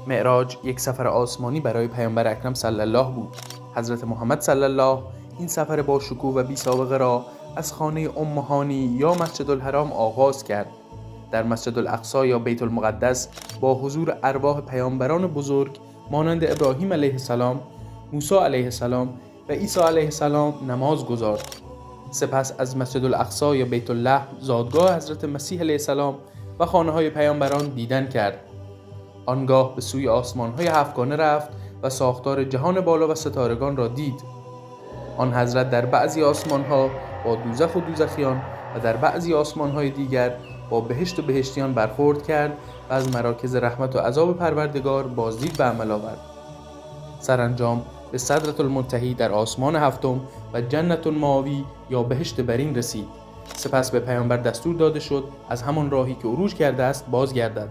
معراج یک سفر آسمانی برای پیامبر اکرم صلی الله بود. حضرت محمد صلی الله این سفر با شکوه و بی سابقه را از خانه ام هانی یا مسجد الحرام آغاز کرد. در مسجد الاقصی یا بیت المقدس با حضور ارواح پیامبران بزرگ مانند ابراهیم علیه السلام، موسی علیه السلام و عیسی علیه السلام نماز گزارد. سپس از مسجد الاقصی یا بیت الله زادگاه حضرت مسیح علیه السلام و خانه‌های پیامبران دیدن کرد. آنگاه به سوی آسمان‌های هفتگانه رفت و ساختار جهان بالا و ستارگان را دید. آن حضرت در بعضی آسمان‌ها با دوزخ و دوزخیان و در بعضی آسمان‌های دیگر با بهشت و بهشتیان برخورد کرد و از مراکز رحمت و عذاب پروردگار بازدید به عمل آورد. سرانجام به سدرة المنتهی در آسمان هفتم و جنت المأوی یا بهشت برین رسید. سپس به پیامبر دستور داده شد از همان راهی که عروج کرده است بازگردد.